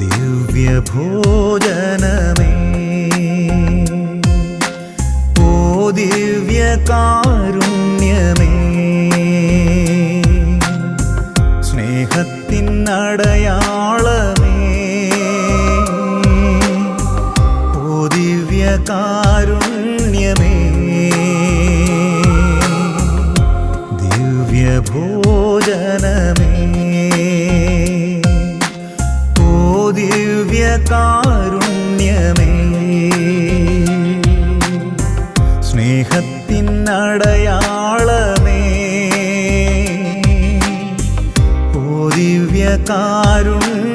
ദിവ്യഭോജനമേ, ഓ ദിവ്യകാരുണ്യമേ, സ്നേഹത്തിൻ അടയാളമേ, ഓ ദിവ്യകാരുണ്യമേ, ദിവ്യഭോജനമേ, ദിവ്യകാരുണ്യമേ, സ്നേഹത്തിൻ അടയാളമേ, ഓ ദിവ്യകാരുണ്യമേ.